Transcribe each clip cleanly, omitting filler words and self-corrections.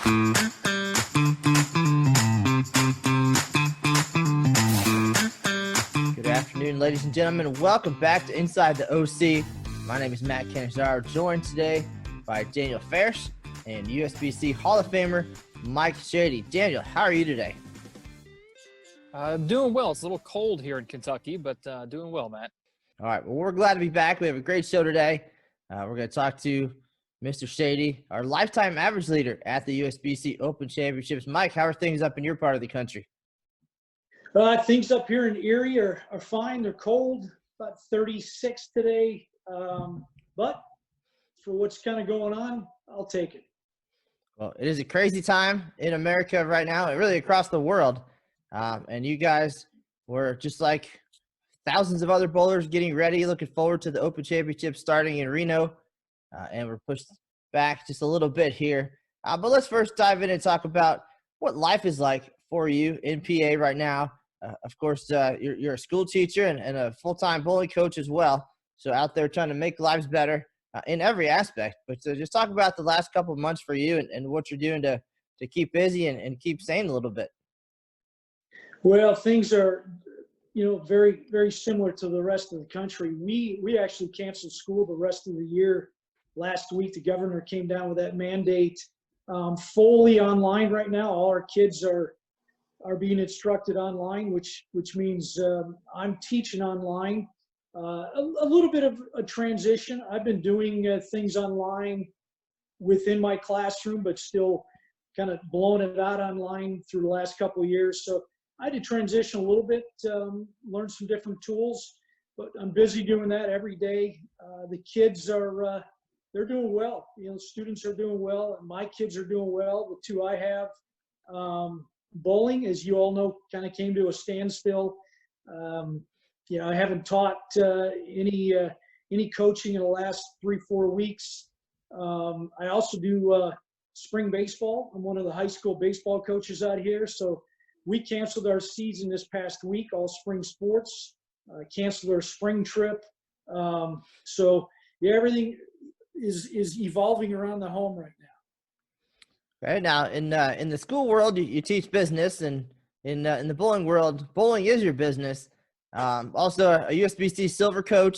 Good afternoon, ladies and gentlemen. Welcome back to Inside the OC. My name is Matt Cannizzaro, joined today by Daniel Farish and USBC Hall of Famer Mike Shady. Daniel, how are you today? Doing well. It's a little cold here in Kentucky, but doing well, Matt. All right. Well, we're glad to be back. We have a great show today. We're going to talk to Mr. Shady, our lifetime average leader at the USBC Open Championships. Mike, how are things up in your part of the country? Things up here in Erie are fine. They're cold, about 36 today. But for what's kind of going on, I'll take it. Well, it is a crazy time in America right now, and really across the world. And you guys were just like thousands of other bowlers getting ready, looking forward to the Open Championship starting in Reno. And we're pushed back just a little bit here. But let's first dive in and talk about what life is like for you in PA right now. Of course, you're a school teacher and a full-time bowling coach as well. So out there trying to make lives better in every aspect. But just talk about the last couple of months for you and what you're doing to keep busy and keep sane a little bit. Well, things are, very, very similar to the rest of the country. We actually canceled school the rest of the year. Last week, the governor came down with that mandate, fully online right now. All our kids are being instructed online, which means I'm teaching online. A little bit of a transition. I've been doing things online within my classroom, but still kind of blowing it out online through the last couple of years. So I had to transition a little bit, learn some different tools, but I'm busy doing that every day. The kids are they're doing well. Students are doing well, and my kids are doing well. The two I have. Bowling, as you all know, kind of came to a standstill. I haven't taught any coaching in the last 3-4 weeks. I also do spring baseball. I'm one of the high school baseball coaches out here. So we canceled our season this past week, all spring sports, canceled our spring trip. Everything is evolving around the home right now. Right now, in the school world, you teach business, and in the bowling world, bowling is your business. Also, a USBC silver coach,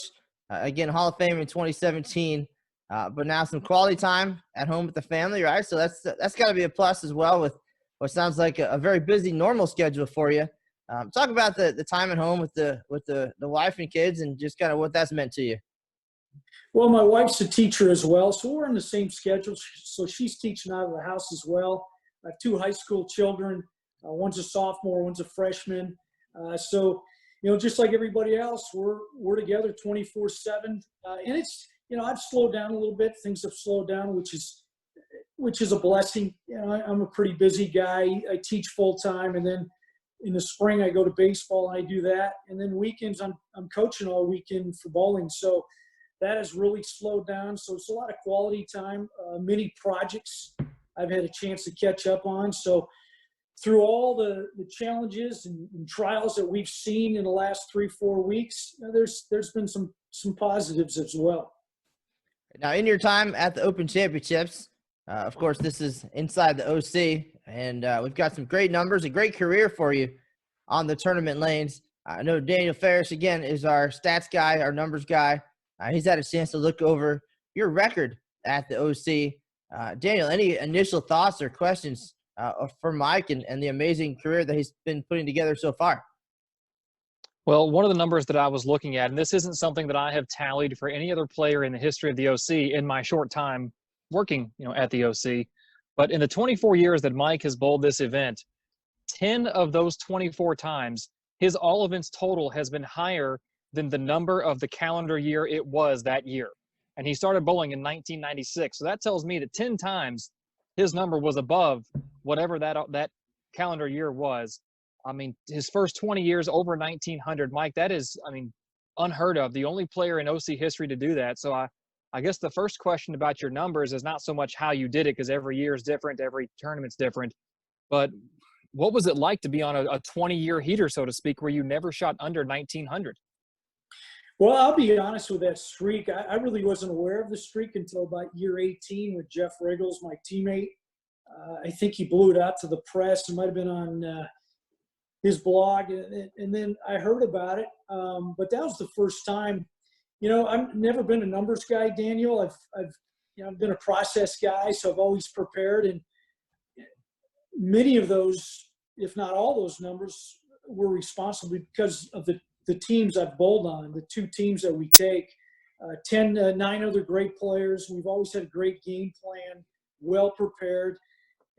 again, Hall of Fame in 2017. But now some quality time at home with the family, right? So that's got to be a plus as well with what sounds like a very busy normal schedule for you. Talk about the time at home with the wife and kids, and just kind of what that's meant to you. Well, my wife's a teacher as well, so we're on the same schedule. So she's teaching out of the house as well. I have 2 high school children. One's a sophomore, one's a freshman. Just like everybody else, we're together 24/7. And it's, I've slowed down a little bit. Things have slowed down, which is a blessing. I'm a pretty busy guy. I teach full time, and then in the spring I go to baseball and I do that. And then weekends I'm coaching all weekend for bowling. So that has really slowed down. So it's a lot of quality time, many projects I've had a chance to catch up on. So through all the challenges and trials that we've seen in the last 3-4 weeks, there's been some positives as well. Now, in your time at the Open Championships, of course, this is Inside the OC, and we've got some great numbers, a great career for you on the tournament lanes. I know Daniel Farish, again, is our stats guy, our numbers guy. He's had a chance to look over your record at the OC. Daniel, any initial thoughts or questions for Mike and the amazing career that he's been putting together so far? Well, one of the numbers that I was looking at, and this isn't something that I have tallied for any other player in the history of the OC in my short time working, at the OC, but in the 24 years that Mike has bowled this event, 10 of those 24 times, his all events total has been higher than the number of the calendar year it was that year. And he started bowling in 1996. So that tells me that 10 times his number was above whatever that calendar year was. I mean, his first 20 years over 1,900, Mike, that is, unheard of. The only player in OC history to do that. So I guess the first question about your numbers is not so much how you did it, because every year is different, every tournament's different. But what was it like to be on a 20-year heater, so to speak, where you never shot under 1,900? Well, I'll be honest with that streak. I really wasn't aware of the streak until about year 18 with Jeff Riggles, my teammate. I think he blew it out to the press. It might have been on his blog, and then I heard about it. But that was the first time. You know, I've never been a numbers guy, Daniel. I've been a process guy, so I've always prepared. And many of those, if not all those numbers, were responsible because of the teams I've bowled on, the 2 teams that we take. 9 other great players. We've always had a great game plan, well prepared.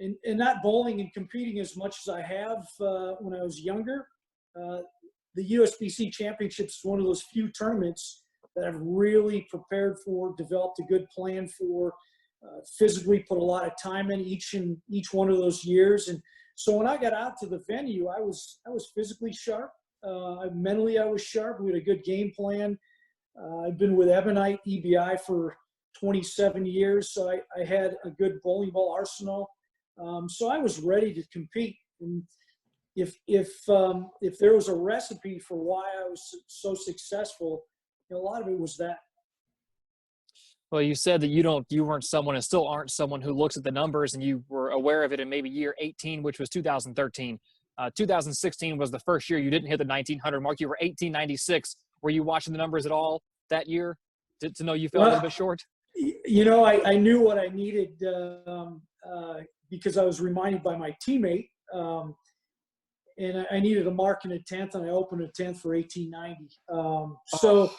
And not bowling and competing as much as I have when I was younger. The USBC Championships is one of those few tournaments that I've really prepared for, developed a good plan for, physically put a lot of time in each one of those years. And so when I got out to the venue, I was physically sharp. Mentally, I was sharp. We had a good game plan. I've been with Ebonite EBI for 27 years, so I had a good bowling ball arsenal. So I was ready to compete. And if there was a recipe for why I was so successful, a lot of it was that. Well, you said that you weren't someone and still aren't someone who looks at the numbers, and you were aware of it in maybe year 18, which was 2013. 2016 was the first year you didn't hit the 1900 mark. You were 1896. Were you watching the numbers at all that year to know you fell a little bit short? You know, I knew what I needed because I was reminded by my teammate. And I needed a mark in a 10th, and I opened a 10th for 1890. So,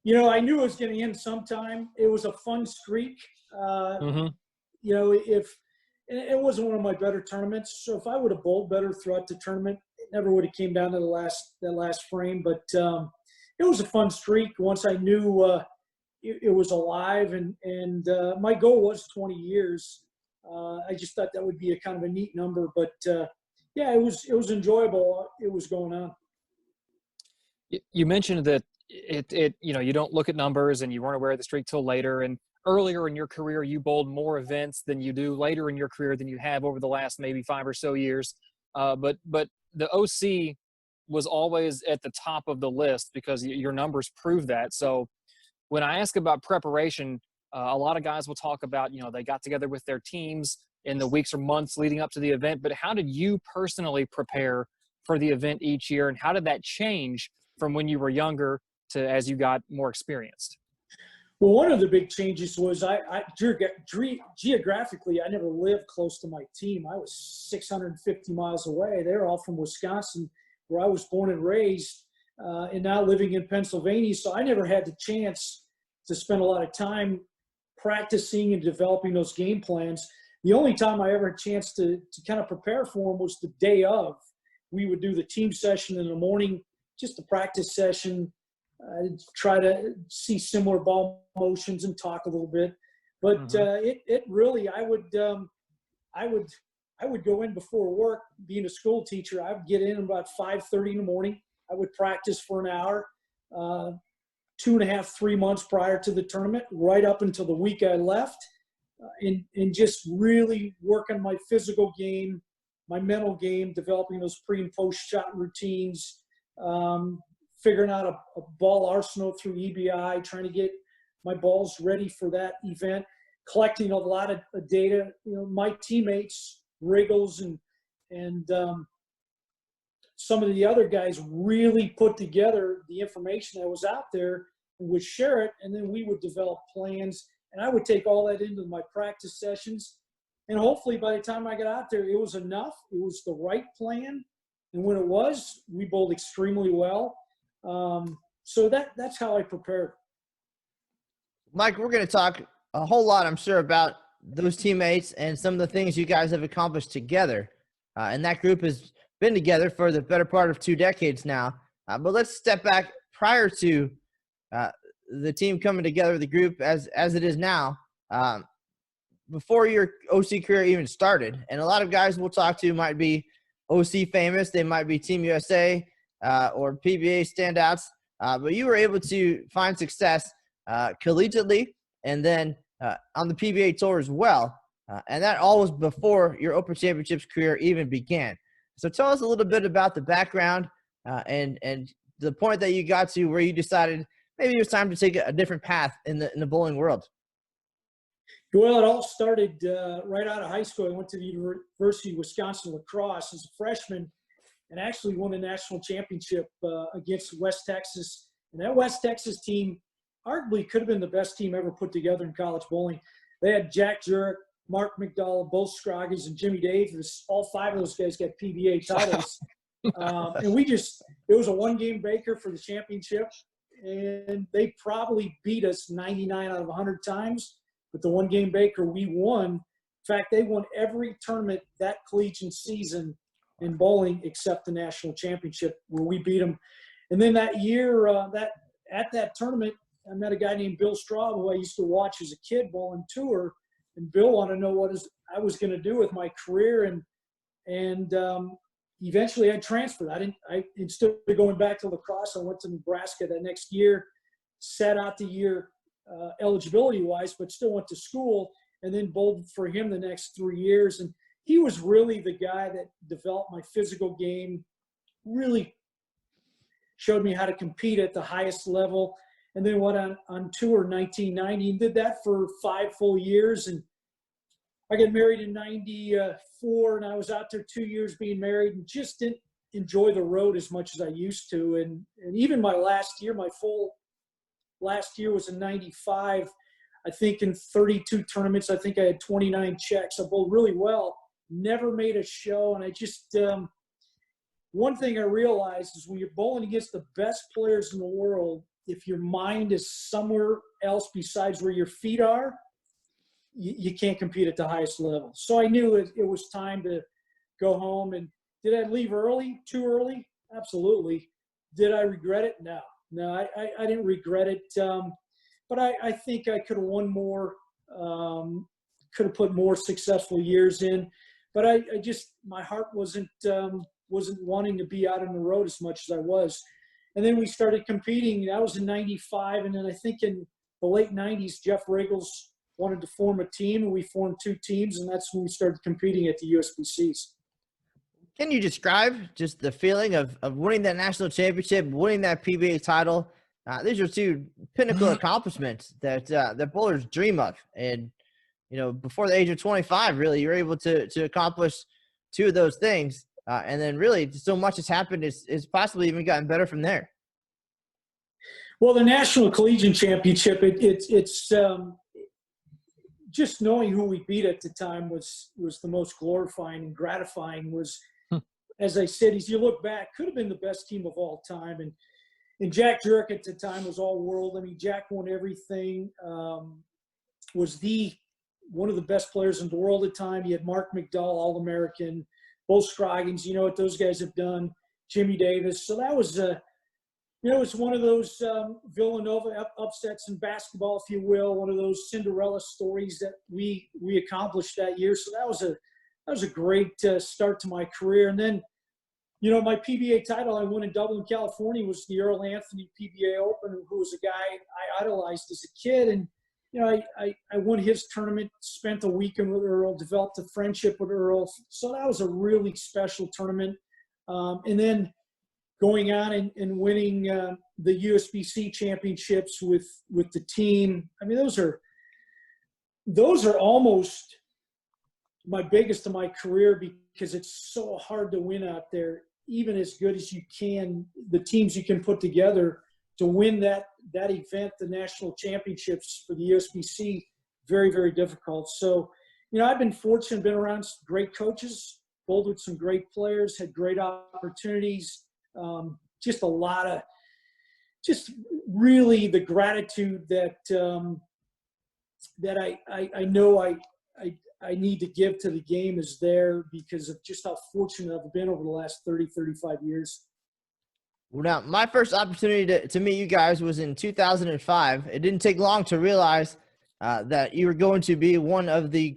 you know, I knew it was going to end sometime. It was a fun streak. You know, it wasn't one of my better tournaments. So if I would have bowled better throughout the tournament, it never would have came down to that last frame. But it was a fun streak once I knew it was alive. And my goal was 20 years. I just thought that would be a kind of a neat number. But, yeah, it was enjoyable. It was going on. You mentioned that you don't look at numbers and you weren't aware of the streak till later. And earlier in your career, you bowled more events than you do later in your career than you have over the last maybe 5 or so years. But the OC was always at the top of the list because your numbers prove that. So when I ask about preparation, a lot of guys will talk about, they got together with their teams in the weeks or months leading up to the event. But how did you personally prepare for the event each year? And how did that change from when you were younger to as you got more experienced? Well, one of the big changes was geographically, I never lived close to my team. I was 650 miles away. They're all from Wisconsin, where I was born and raised, and now living in Pennsylvania. So I never had the chance to spend a lot of time practicing and developing those game plans. The only time I ever had a chance to kind of prepare for them was the day of. We would do the team session in the morning, just a practice session, try to see similar ball motions and talk a little bit. But it really, I would go in before work. Being a school teacher, I would get in about 5:30 in the morning. I would practice for an hour, 2.5, 3 months prior to the tournament, right up until the week I left. And just really working my physical game, my mental game, developing those pre and post shot routines, figuring out a ball arsenal through EBI, trying to get my balls ready for that event, collecting a lot of data. My teammates, Riggles and some of the other guys really put together the information that was out there and would share it, and then we would develop plans. And I would take all that into my practice sessions. And hopefully by the time I got out there, it was enough. It was the right plan. And when it was, we bowled extremely well. So that's how I prepared. Mike, we're going to talk a whole lot, I'm sure, about those teammates and some of the things you guys have accomplished together. And that group has been together for the better part of 2 decades now. But let's step back prior to the team coming together, the group as it is now, before your OC career even started. And a lot of guys we'll talk to might be OC famous. They might be Team USA or PBA standouts. But you were able to find success collegiately and then on the PBA tour as well. And that all was before your Open Championships career even began. So tell us a little bit about the background and the point that you got to where you decided maybe it was time to take a different path in the bowling world. Well, it all started right out of high school. I went to the University of Wisconsin-La Crosse as a freshman and actually won a national championship against West Texas. And that West Texas team arguably could have been the best team ever put together in college bowling. They had Jack Jurek, Mark McDowell, Bo Scroggins, and Jimmy Davis. All 5 of those guys got PBA titles. And it was a one-game baker for the championship. And they probably beat us 99 out of 100 times. But the one-game baker, we won. In fact, they won every tournament that collegiate season in bowling except the national championship where we beat them. And then that year, at that tournament, I met a guy named Bill Straub who I used to watch as a kid bowling tour. And Bill wanted to know what I was going to do with my career. And eventually I transferred. Instead of going back to La Crosse, I went to Nebraska that next year, sat out the year eligibility-wise, but still went to school, and then bowled for him the next 3 years. And he was really the guy that developed my physical game, really showed me how to compete at the highest level, and then went on tour in 1990 and did that for 5 full years. And I got married in 94, and I was out there 2 years being married and just didn't enjoy the road as much as I used to. And even my last year, my full last year was in 95. I think in 32 tournaments, I think I had 29 checks. I bowled really well, never made a show. And I just, one thing I realized is when you're bowling against the best players in the world, if your mind is somewhere else besides where your feet are, you can't compete at the highest level. So I knew it was time to go home. And did I leave early, too early? Absolutely. Did I regret it? No, I didn't regret it. But I think I could have won more, could have put more successful years in. But I just, my heart wasn't wanting to be out on the road as much as I was. And then we started competing. That was in 95. And then I think in the late 90s, Jeff Riggles wanted to form a team, and we formed 2 teams, and that's when we started competing at the USBCs. Can you describe just the feeling of winning that national championship, winning that PBA title? These are 2 pinnacle accomplishments that bowlers dream of. And, before the age of 25, really, you're able to accomplish 2 of those things. And then really so much has happened. It's possibly even gotten better from there. Well, the National Collegiate Championship, it's just knowing who we beat at the time was the most glorifying and gratifying. As I said, as you look back, could have been the best team of all time. And Jack Jurek at the time was all world. I mean, Jack won everything, was one of the best players in the world at the time. He had Mark McDowell, All-American, Bo Scroggins, what those guys have done, Jimmy Davis. So that was, it's one of those Villanova upsets in basketball, if you will, one of those Cinderella stories that we accomplished that year. So that was a great start to my career. And then, my PBA title I won in Dublin, California was the Earl Anthony PBA Open, who was a guy I idolized as a kid. And, I won his tournament, spent a weekend with Earl, developed a friendship with Earl. So that was a really special tournament. And then going on and winning the USBC championships with the team. I mean, those are almost my biggest of my career because it's so hard to win out there, even as good as you can, the teams you can put together to win that event, the national championships for the USBC, very, very difficult. So, I've been fortunate, been around some great coaches, bowled with some great players, had great opportunities, just a lot of, just really the gratitude that I know I need to give to the game is there because of just how fortunate I've been over the last 30, 35 years. Well, now, my first opportunity to meet you guys was in 2005. It didn't take long to realize that you were going to be one of the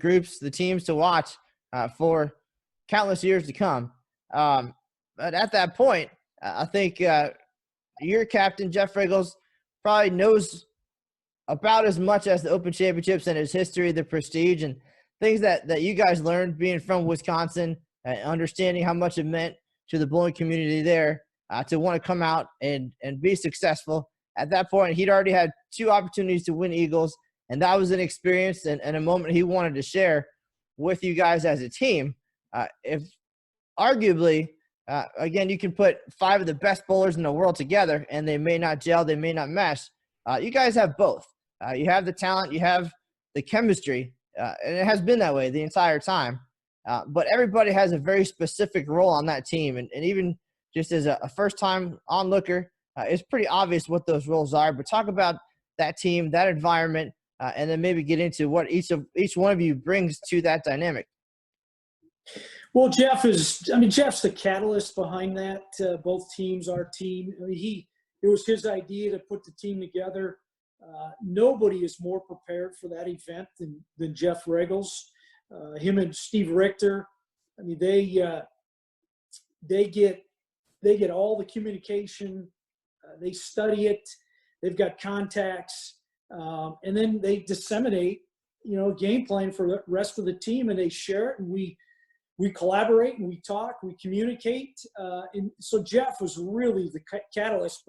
teams to watch for countless years to come. But at that point, I think your captain, Jeff Riggles, probably knows about as much as the Open Championships and its history, the prestige, and things that you guys learned being from Wisconsin, understanding how much it meant to the bowling community there to want to come out and be successful. At that point, he'd already had 2 opportunities to win Eagles, and that was an experience and a moment he wanted to share with you guys as a team. If arguably, again, you can put 5 of the best bowlers in the world together, and they may not gel, they may not mesh. You guys have both. You have the talent, you have the chemistry, and it has been that way the entire time. But everybody has a very specific role on that team, and even just as a first-time onlooker, it's pretty obvious what those roles are. But talk about that team, that environment, and then maybe get into what each one of you brings to that dynamic. Well, Jeff's the catalyst behind that. Both teams, our team. I mean, it was his idea to put the team together. Nobody is more prepared for that event than Jeff Regals. Him and Steve Richter. I mean, they get all the communication. They study it. They've got contacts, and then they disseminate, game plan for the rest of the team, and they share it. And we collaborate and we talk, we communicate. And so Jeff was really the catalyst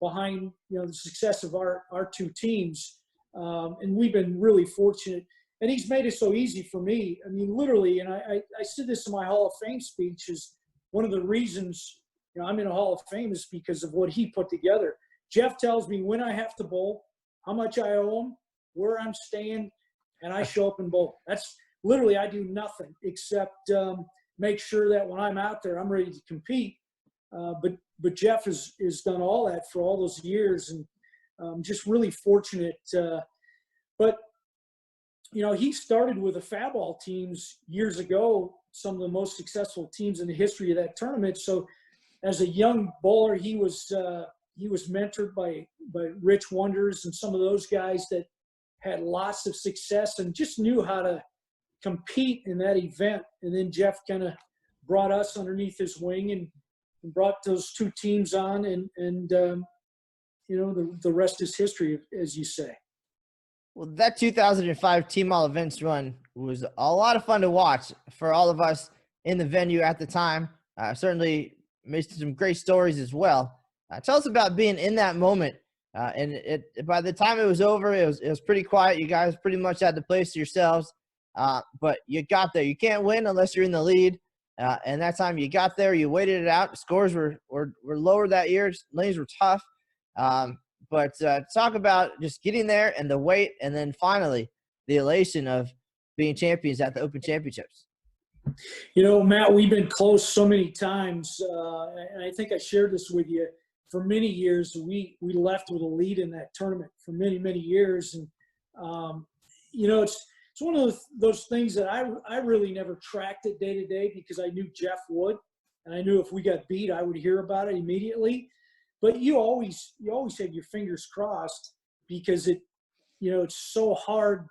behind, the success of our 2 teams. And we've been really fortunate. And he's made it so easy for me. I mean, literally, and I said this in my Hall of Fame speech, is one of the reasons, I'm in a Hall of Fame is because of what he put together. Jeff tells me when I have to bowl, how much I owe him, where I'm staying, and I show up and bowl. That's literally, I do nothing except make sure that when I'm out there, I'm ready to compete. But Jeff has done all that for all those years, and I'm just really fortunate. But he started with the Faball teams years ago, some of the most successful teams in the history of that tournament. So as a young bowler, he was mentored by Rich Wonders and some of those guys that had lots of success and just knew how to compete in that event. And then Jeff kind of brought us underneath his wing and brought those 2 teams on, and the rest is history, as you say. Well, that 2005 Team All Events run was a lot of fun to watch for all of us in the venue at the time. Certainly made some great stories as well. Tell us about being in that moment. And by the time it was over, it was pretty quiet. You guys pretty much had the place to yourselves. But you got there. You can't win unless you're in the lead. And that time you got there, you waited it out. Scores were lower that year. Lanes were tough. But talk about just getting there and the wait, and then finally the elation of being champions at the Open Championships. Matt, we've been close so many times, and I think I shared this with you. For many years, we left with a lead in that tournament for many, many years. And, it's one of those things that I really never tracked it day to day because I knew Jeff would. And I knew if we got beat, I would hear about it immediately. But you always have your fingers crossed because it's so hard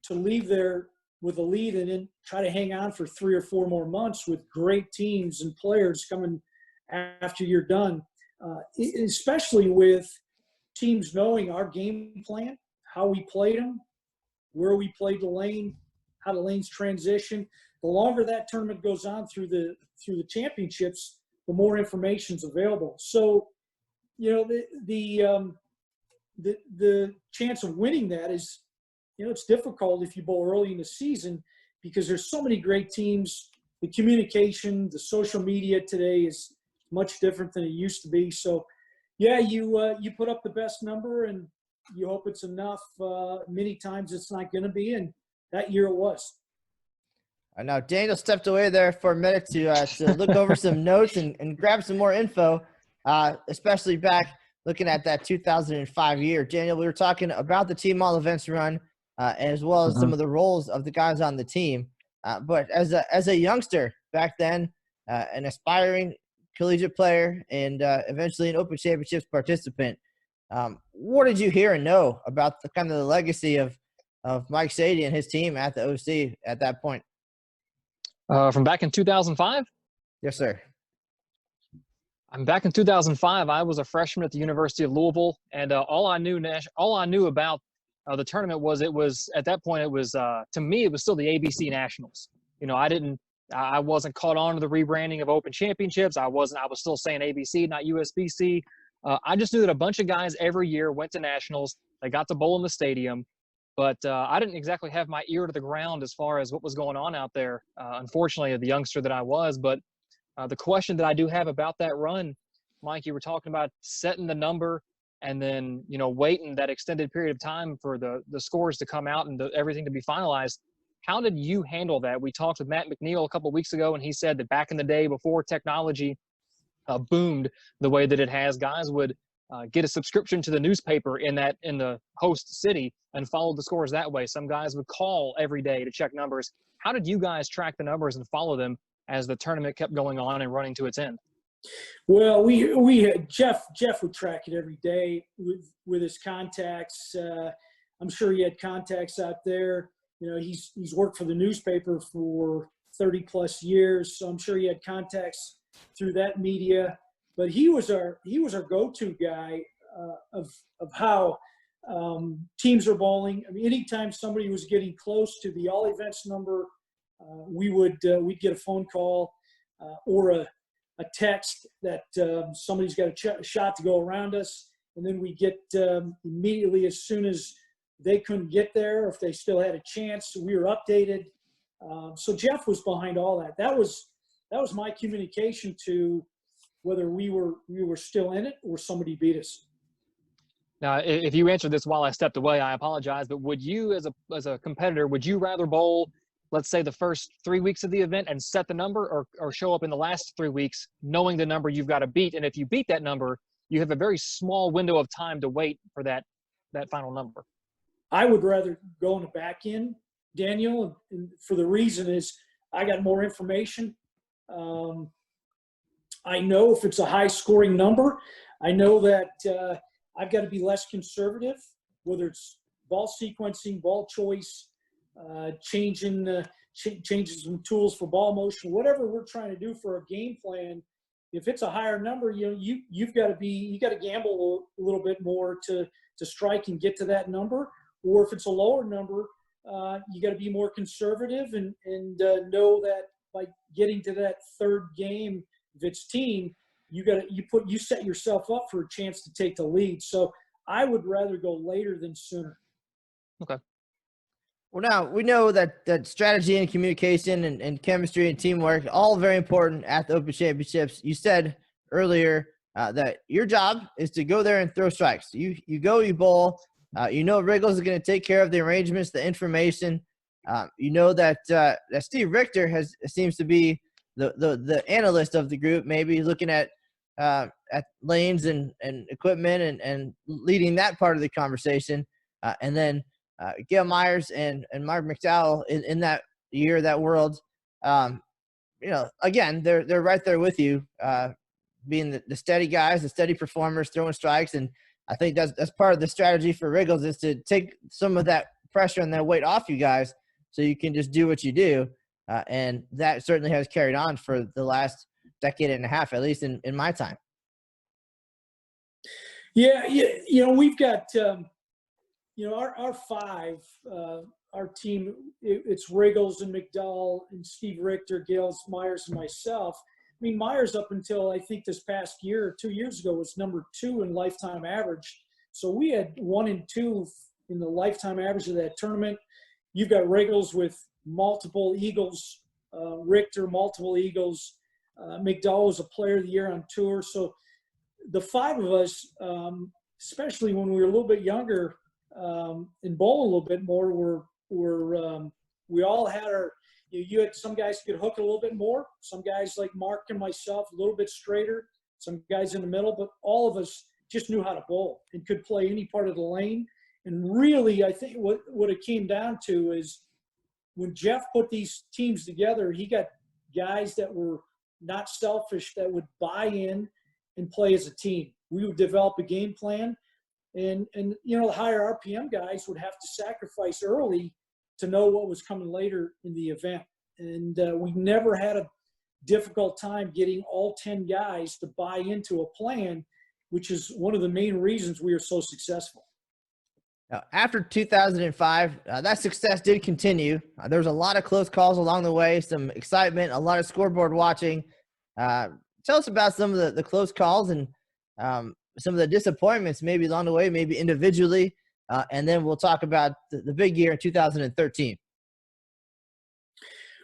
to leave there with a lead and then try to hang on for 3 or 4 more months with great teams and players coming after you're done. Especially with teams knowing our game plan, how we played them, where we played the lane, how the lanes transition. The longer that tournament goes on through the championships, the more information's available. So, the chance of winning that is, it's difficult if you bowl early in the season because there's so many great teams. The communication, the social media today is much different than it used to be. So, yeah, you put up the best number and you hope it's enough. Many times it's not going to be, and that year it was. Now, Daniel stepped away there for a minute to look over some notes and grab some more info, especially back looking at that 2005 year. Daniel, we were talking about the Team All Events run as well as some of the roles of the guys on the team. But as a youngster back then, an aspiring collegiate player and eventually an Open Championships participant, what did you hear and know about the kind of the legacy of Mike Shady and his team at the OC at that point? From back in 2005? Yes, sir. I'm back in 2005. I was a freshman at the University of Louisville, and all I knew about the tournament was at that point to me it was still the ABC Nationals. I wasn't caught on to the rebranding of Open Championships. I was still saying ABC, not USBC. I just knew that a bunch of guys every year went to Nationals. They got to bowl in the stadium. But I didn't exactly have my ear to the ground as far as what was going on out there, unfortunately, the youngster that I was. But the question that I do have about that run, Mike, you were talking about setting the number and then, waiting that extended period of time for the scores to come out and everything to be finalized. How did you handle that? We talked with Matt McNeil a couple of weeks ago, and he said that back in the day before technology boomed the way that it has, guys would get a subscription to the newspaper in the host city and follow the scores that way. Some guys would call every day to check numbers. How did you guys track the numbers and follow them as the tournament kept going on and running to its end? Well, we had Jeff would track it every day with his contacts. I'm sure he had contacts out there. He's worked for the newspaper for 30 plus years, so I'm sure he had contacts through that media. But he was our go-to guy of how teams are bowling. I mean, anytime somebody was getting close to the all events number, we'd get a phone call or a text that somebody's got a shot to go around us, and then we get immediately as soon as they couldn't get there, or if they still had a chance, we were updated. So Jeff was behind all that. That was my communication to whether we were still in it or somebody beat us. Now, if you answered this while I stepped away, I apologize. But would you, as a competitor, would you rather bowl, let's say, the first 3 weeks of the event and set the number, or show up in the last 3 weeks knowing the number you've got to beat? And if you beat that number, you have a very small window of time to wait for that final number. I would rather go on the back end, Daniel, and for the reason is I got more information. I know if it's a high-scoring number, I know that I've got to be less conservative, whether it's ball sequencing, ball choice, changing some tools for ball motion, whatever we're trying to do for a game plan. If it's a higher number, you got to gamble a little bit more to strike and get to that number. Or if it's a lower number, you got to be more conservative and know that by getting to that third game, if it's team, you set yourself up for a chance to take the lead. So I would rather go later than sooner. Okay. Well, now we know that strategy and communication and chemistry and teamwork, all very important at the Open Championships. You said earlier that your job is to go there and throw strikes. You go, you bowl. Wriggles is going to take care of the arrangements, the information. That Steve Richter seems to be the analyst of the group, maybe looking at lanes and equipment and leading that part of the conversation. And then Gail Myers and Mark McDowell in that year, that world, again, they're right there with you, being the steady guys, the steady performers, throwing strikes. And I think that's part of the strategy for Wriggles is to take some of that pressure and that weight off you guys so you can just do what you do. And that certainly has carried on for the last decade and a half, at least in my time. Yeah, we've got, our five, our team, it's Wriggles and McDowell and Steve Richter, Gail Myers, and myself. I mean, Myers up until I think this past year or 2 years ago was number 2 in lifetime average. So we had 1 and 2 in the lifetime average of that tournament. You've got Wriggles with multiple Eagles, Richter, multiple Eagles. McDowell was a player of the year on tour. So the five of us, especially when we were a little bit younger and bowl a little bit more, we all had our – you had some guys could hook a little bit more, some guys like Mark and myself a little bit straighter, some guys in the middle, but all of us just knew how to bowl and could play any part of the lane. And really, I think what it came down to is when Jeff put these teams together, he got guys that were not selfish, that would buy in and play as a team. We would develop a game plan, and the higher RPM guys would have to sacrifice early to know what was coming later in the event. And we never had a difficult time getting all 10 guys to buy into a plan, which is one of the main reasons we are so successful. Now, after 2005, that success did continue. There was a lot of close calls along the way, some excitement, a lot of scoreboard watching. Tell us about some of the close calls and some of the disappointments maybe along the way, maybe individually. and then we'll talk about the big year in 2013.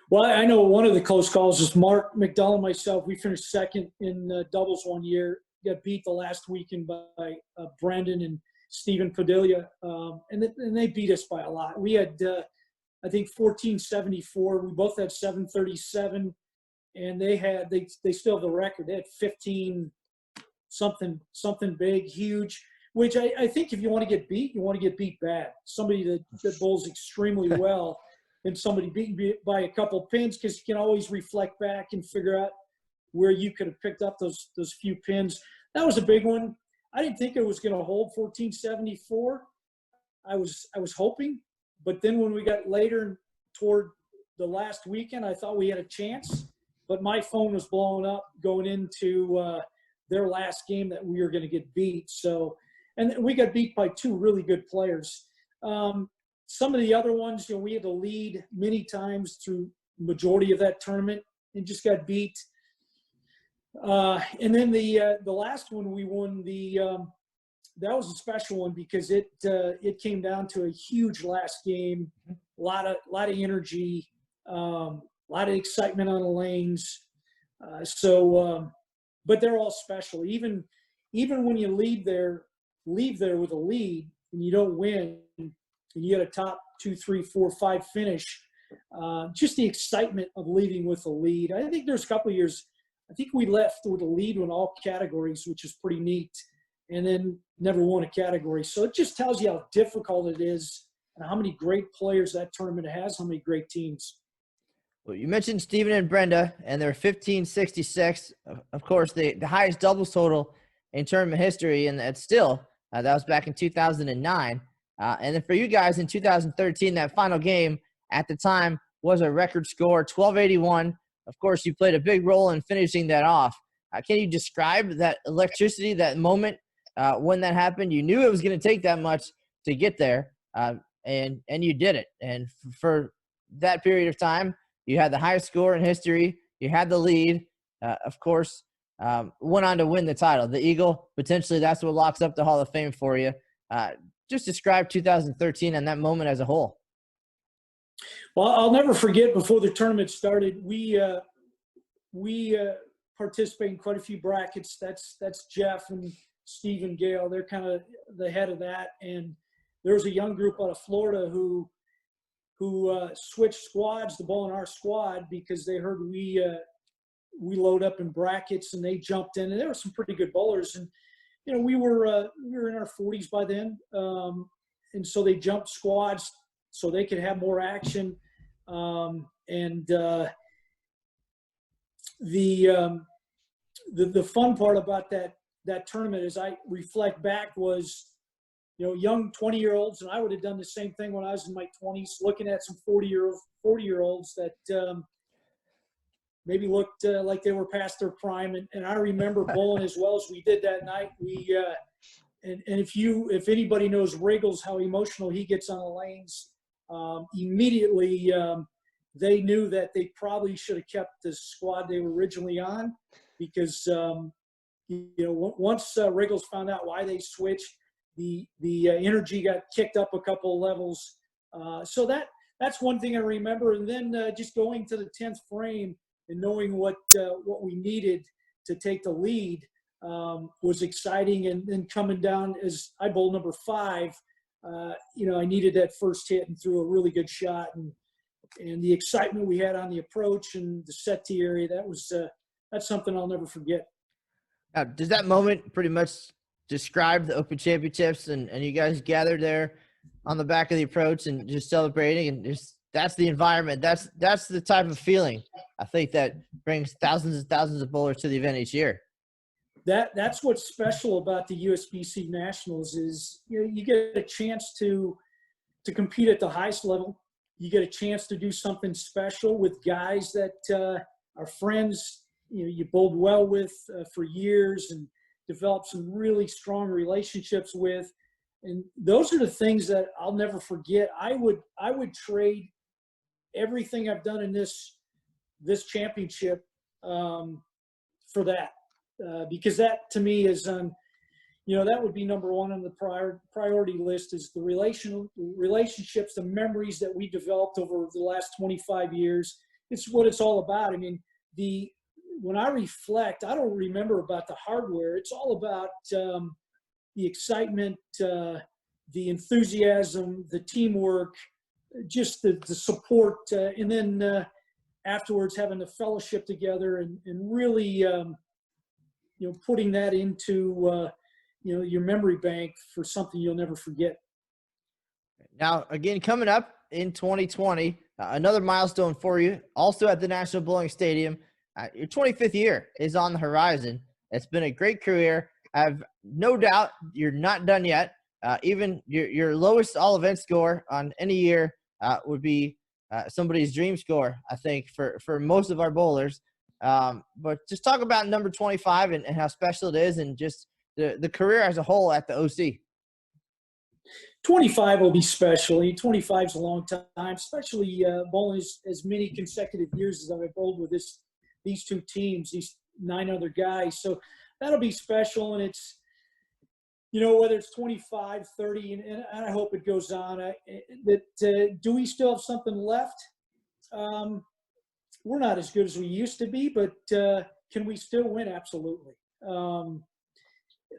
Well, I know one of the close calls is Mark McDowell and myself. We finished second in doubles one year. Got beat the last weekend by Brandon and Stephen Padilla, and they beat us by a lot. We had, I think, 1474. We both had 737, and they still have the record. They had 15 something big, huge. Which I think if you want to get beat, you want to get beat bad. Somebody that bowls extremely well. And somebody beaten by a couple pins, because you can always reflect back and figure out where you could have picked up those few pins. That was a big one. I didn't think it was going to hold 1474. I was hoping, but then when we got later toward the last weekend, I thought we had a chance. But my phone was blowing up going into their last game that we were going to get beat. So, and we got beat by two really good players. Some of the other ones, we had to lead many times through majority of that tournament and just got beat. And then the last one we won, that was a special one because it came down to a huge last game, a lot of energy, a lot of excitement on the lanes. But they're all special. Even when you leave there with a lead and you don't win, and you had a top 2, 3, 4, 5 finish, just the excitement of leading with a lead. I think there's a couple of years, I think we left with a lead in all categories, which is pretty neat, and then never won a category. So it just tells you how difficult it is and how many great players that tournament has, how many great teams. Well, you mentioned Stephen and Brenda, and they're 1566. Of course, the highest doubles total in tournament history, and that's still, that was back in 2009. And then for you guys in 2013, that final game at the time was a record score, 1281. Of course, you played a big role in finishing that off. Can you describe that electricity, that moment when that happened? You knew it was going to take that much to get there, and you did it. And for that period of time, you had the highest score in history. You had the lead, of course, went on to win the title. The Eagle, potentially that's what locks up the Hall of Fame for you. Just describe 2013 and that moment as a whole. Well, I'll never forget, before the tournament started, we participate in quite a few brackets. That's Jeff and Steve and Gail. They're kind of the head of that. And there was a young group out of Florida who switched squads to bowl in our squad because they heard we load up in brackets, and they jumped in. And there were some pretty good bowlers. And we were in our 40s by then, and so they jumped squads so they could have more action. The fun part about that tournament, as I reflect back, was young 20-year-olds, and I would have done the same thing when I was in my 20s, looking at some 40-year-olds that maybe looked like they were past their prime. And I remember bowling as well as we did that night. And if anybody knows Wriggles, how emotional he gets on the lanes, immediately they knew that they probably should have kept the squad they were originally on, because once Wriggles found out why they switched, the energy got kicked up a couple of levels. So that's one thing I remember. And then just going to the 10th frame and knowing what we needed to take the lead was exciting. And then coming down, as I bowled number 5, I needed that first hit and threw a really good shot. And the excitement we had on the approach and the set tee area, that's something I'll never forget. Now, does that moment pretty much describe the Open Championships and you guys gathered there on the back of the approach and just celebrating, and just that's the environment. That's the type of feeling I think that brings thousands and thousands of bowlers to the event each year. That's what's special about the USBC Nationals is you get a chance to compete at the highest level. You get a chance to do something special with guys that are friends. You bowled well with for years and developed some really strong relationships with. And those are the things that I'll never forget. I would trade everything I've done in this championship for that, because that to me is that would be number one on the priority list, is the relationships, the memories that we developed over the last 25 years. It's what it's all about. I mean, when I reflect, I don't remember about the hardware. It's all about the excitement, the enthusiasm, the teamwork, just the support, and then afterwards having the fellowship together and really, putting that into, your memory bank for something you'll never forget. Now, again, coming up in 2020, another milestone for you, also at the National Bowling Stadium. Your 25th year is on the horizon. It's been a great career. I have no doubt you're not done yet. Even your lowest all-event score on any year would be somebody's dream score, I think, for most of our bowlers. But just talk about number 25 and how special it is, and just the career as a whole at the OC. 25 will be special. 25 is a long time, especially bowling as many consecutive years as I've bowled with these two teams, these 9 other guys. So that'll be special, and it's, whether it's 25, 30, and I hope it goes on. Do we still have something left? We're not as good as we used to be, but can we still win? Absolutely.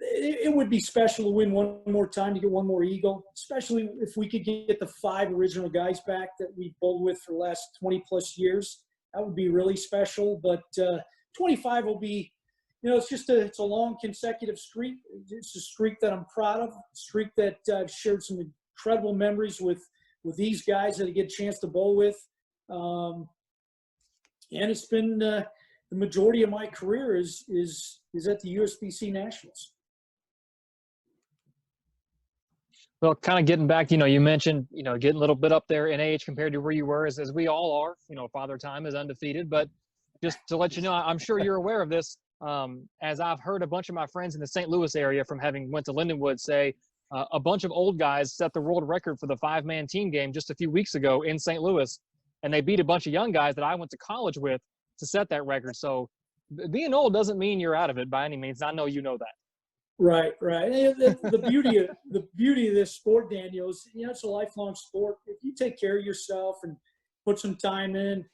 It would be special to win one more time, to get one more eagle, especially if we could get the 5 original guys back that we've bowled with for the last 20-plus years. That would be really special. But 25 will be, it's a long consecutive streak. It's a streak that I'm proud of, a streak that I've shared some incredible memories with these guys that I get a chance to bowl with. And it's been the majority of my career is at the USBC Nationals. Well, kind of getting back, you mentioned, getting a little bit up there in age compared to where you were, as we all are. Father Time is undefeated. But just to let you know, I'm sure you're aware of this, as I've heard a bunch of my friends in the St. Louis area from having went to Lindenwood say a bunch of old guys set the world record for the 5-man team game just a few weeks ago in St. Louis, and they beat a bunch of young guys that I went to college with to set that record. So being old doesn't mean you're out of it by any means. I know you know that. Right. The beauty of this sport, Daniel, is it's a lifelong sport. If you take care of yourself and put some time in,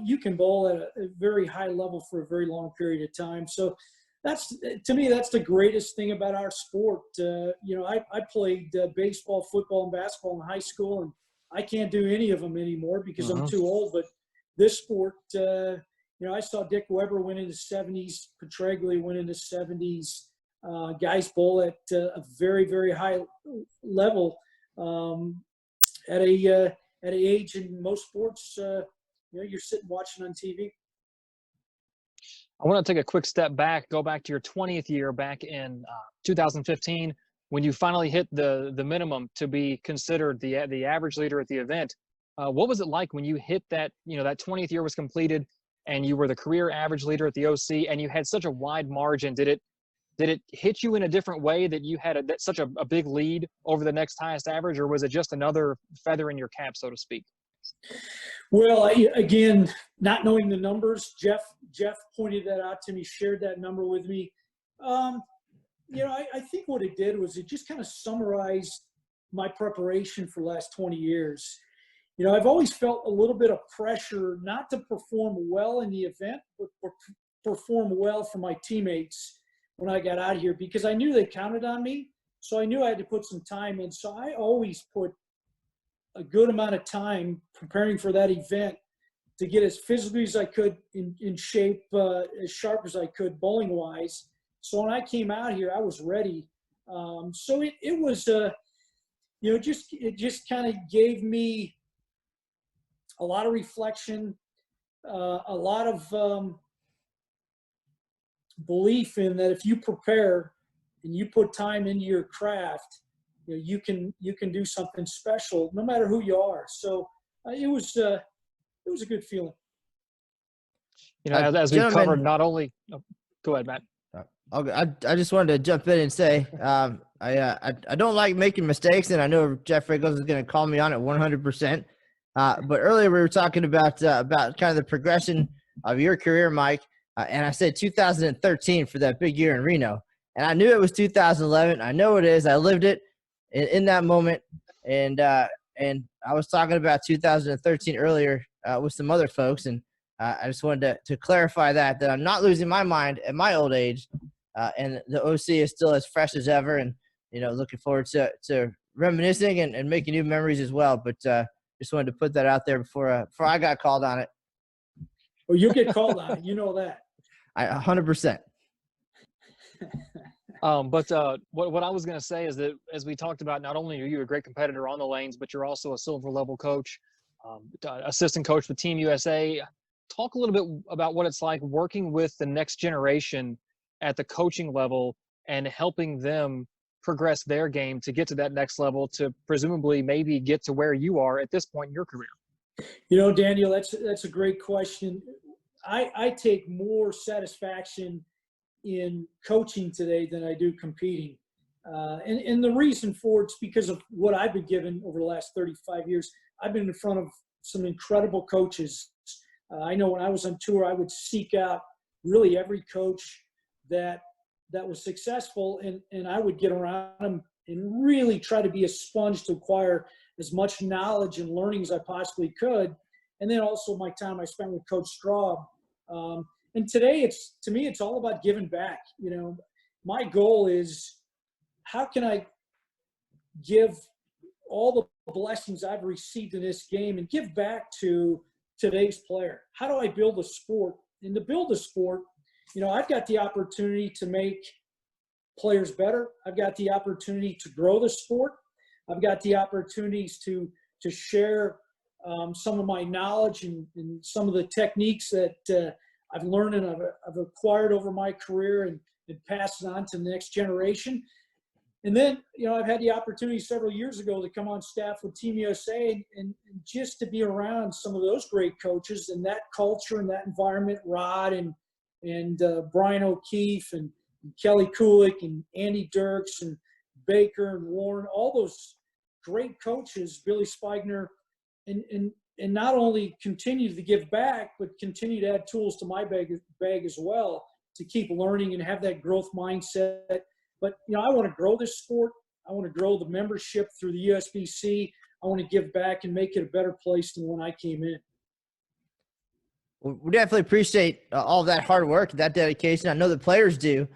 you can bowl at a very high level for a very long period of time. So to me, that's the greatest thing about our sport. I played baseball, football, and basketball in high school, and I can't do any of them anymore because I'm too old. But this sport, I saw Dick Weber win in the 70s, Petraglia win in the 70s. Guys bowl at a very, very high level at an age in most sports. You're sitting watching on TV. I want to take a quick step back, go back to your 20th year back in 2015, when you finally hit the minimum to be considered the average leader at the event. What was it like when you hit that, that 20th year was completed and you were the career average leader at the OC and you had such a wide margin? Did it hit you in a different way that you had such a big lead over the next highest average, or was it just another feather in your cap, so to speak? Well, again, not knowing the numbers, Jeff pointed that out to me, shared that number with me. I think what it did was it just kind of summarized my preparation for the last 20 years. I've always felt a little bit of pressure not to perform well in the event, but perform well for my teammates when I got out of here, because I knew they counted on me. So I knew I had to put some time in. So I always put a good amount of time preparing for that event to get as physically as I could in shape, as sharp as I could bowling wise. So when I came out here, I was ready. So it was, it just kind of gave me a lot of reflection, a lot of belief in that if you prepare and you put time into your craft, you can do something special no matter who you are. So it was a good feeling. As we've covered, not only go ahead, Matt. I just wanted to jump in and say I don't like making mistakes, and I know Jeff Riggles is going to call me on it 100%. But earlier we were talking about kind of the progression of your career, Mike, and I said 2013 for that big year in Reno. And I knew it was 2011. I know it is. I lived it in that moment. And I was talking about 2013 earlier with some other folks, and I just wanted to clarify that I'm not losing my mind at my old age, and the OC is still as fresh as ever, and looking forward to reminiscing and making new memories as well. But just wanted to put that out there before I got called on it. Well, you'll get called on it. You know that. 100%. But what I was going to say is that, as we talked about, not only are you a great competitor on the lanes, but you're also a silver level coach, assistant coach with Team USA. Talk a little bit about what it's like working with the next generation at the coaching level and helping them progress their game to get to that next level, to presumably maybe get to where you are at this point in your career. Daniel, that's a great question. I take more satisfaction in coaching today than I do competing. And the reason for it's because of what I've been given over the last 35 years. I've been in front of some incredible coaches. I know when I was on tour, I would seek out really every coach that was successful, and I would get around them and really try to be a sponge to acquire as much knowledge and learning as I possibly could. And then also my time I spent with Coach Straub. And today, to me, it's all about giving back. My goal is, how can I give all the blessings I've received in this game and give back to today's player? How do I build a sport? And to build a sport, I've got the opportunity to make players better. I've got the opportunity to grow the sport. I've got the opportunities to share some of my knowledge and some of the techniques that I've learned and I've acquired over my career and pass it on to the next generation. And then, I've had the opportunity several years ago to come on staff with Team USA and just to be around some of those great coaches and that culture and that environment, Rod and Brian O'Keefe and Kelly Kulik and Andy Dirks and Baker and Warren, all those great coaches, Billy Spigner, and not only continue to give back, but continue to add tools to my bag as well to keep learning and have that growth mindset. But, I want to grow this sport. I want to grow the membership through the USBC. I want to give back and make it a better place than when I came in. Well, we definitely appreciate all of that hard work, that dedication. I know the players do.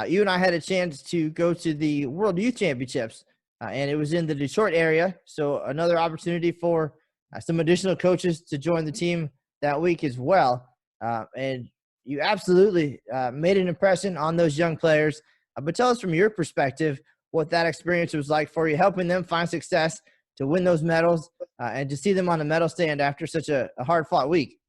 You and I had a chance to go to the World Youth Championships, and it was in the Detroit area. So another opportunity for some additional coaches to join the team that week as well. And you absolutely made an impression on those young players. But tell us from your perspective what that experience was like for you, helping them find success to win those medals and to see them on the medal stand after such a hard-fought week.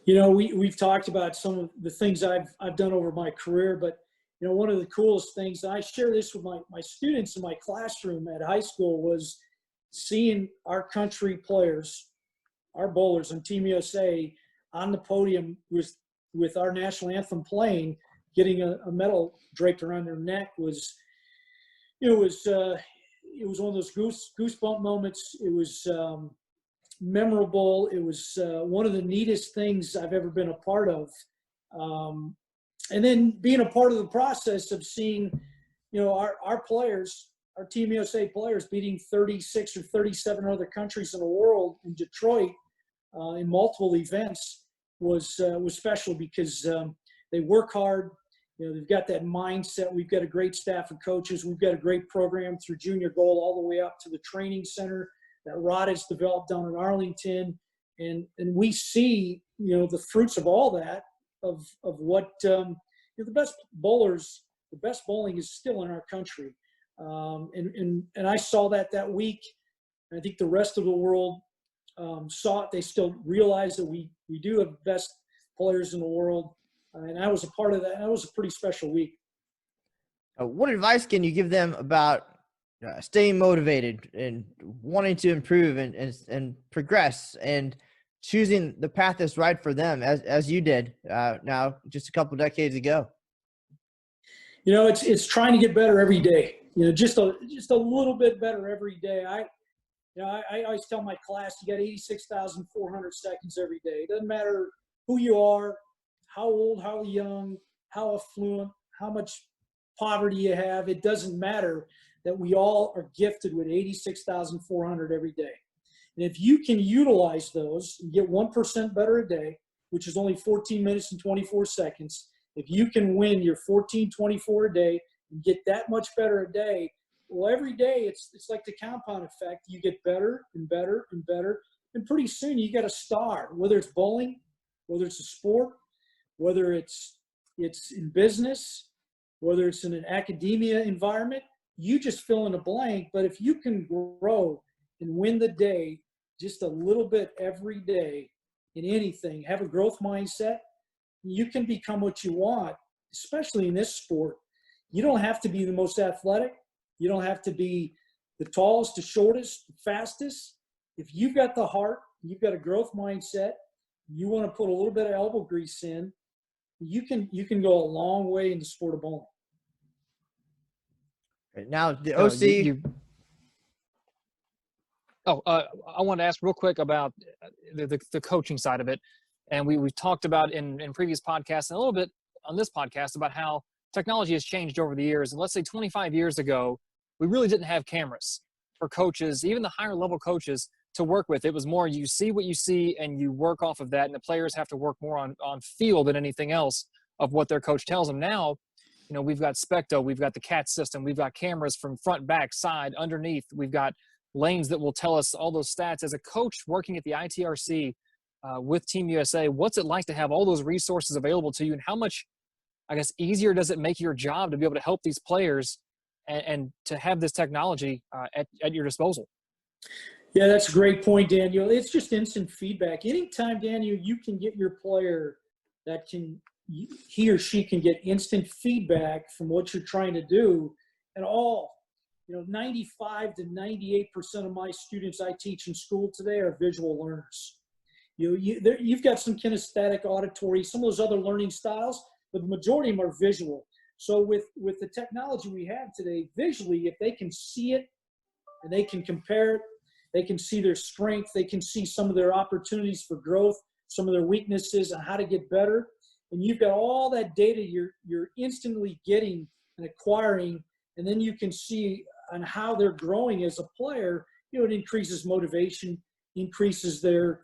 We've talked about some of the things I've done over my career, but one of the coolest things, and I share this with my students in my classroom at high school, was seeing our country players, our bowlers on Team USA on the podium with our national anthem playing, getting a medal draped around their neck was one of those goosebump moments. It was memorable. It was one of the neatest things I've ever been a part of. And then being a part of the process of seeing, our players, our Team USA players beating 36 or 37 other countries in the world in Detroit in multiple events was special because they work hard. They've got that mindset. We've got a great staff of coaches. We've got a great program through junior goal all the way up to the training center that Rod has developed down in Arlington. And we see, the fruits of all that, of what the best bowlers, the best bowling is still in our country. And I saw that week. I think the rest of the world saw it. They still realize that we do have the best players in the world. And I was a part of that. That was a pretty special week. What advice can you give them about staying motivated and wanting to improve and progress and choosing the path that's right for them as you did now just a couple decades ago? It's trying to get better every day. Just a little bit better every day. I always tell my class, you got 86,400 seconds every day. It doesn't matter who you are, how old, how young, how affluent, how much poverty you have. It doesn't matter that we all are gifted with 86,400 every day. And if you can utilize those and get 1% better a day, which is only 14 minutes and 24 seconds, if you can win your 14:24 a day and get that much better a day, well, every day it's like the compound effect. You get better and better and better. And pretty soon you got a star, whether it's bowling, whether it's a sport, whether it's in business, whether it's in an academia environment, you just fill in a blank. But if you can grow and win the day just a little bit every day in anything, have a growth mindset, you can become what you want, especially in this sport. You don't have to be the most athletic. You don't have to be the tallest, the shortest, the fastest. If you've got the heart, you've got a growth mindset, you want to put a little bit of elbow grease in, you can go a long way in the sport of bowling. Right now, the OC. I want to ask real quick about the coaching side of it. And we've talked about in previous podcasts and a little bit on this podcast about how technology has changed over the years. And let's say 25 years ago, we really didn't have cameras for coaches, even the higher level coaches, to work with. It was more you see what you see and you work off of that. And the players have to work more on field than anything else of what their coach tells them. Now, you know, we've got Speck, we've got the CAT system, we've got cameras from front, back, side, underneath. We've got lanes that will tell us all those stats. As a coach working at the ITRC with Team USA, what's it like to have all those resources available to you, and how much, I guess, easier does it make your job to be able to help these players and to have this technology at your disposal? Yeah, that's a great point, Daniel. It's just instant feedback. Anytime, Daniel, you can get your player that he or she can get instant feedback from what you're trying to do, and 95 to 98% of my students I teach in school today are visual learners. You've got some kinesthetic, auditory, some of those other learning styles, but the majority of them are visual. So with the technology we have today, visually, if they can see it and they can compare it, they can see their strength, they can see some of their opportunities for growth, some of their weaknesses and how to get better. And you've got all that data you're instantly getting and acquiring, and then you can see on how they're growing as a player. It increases motivation, increases their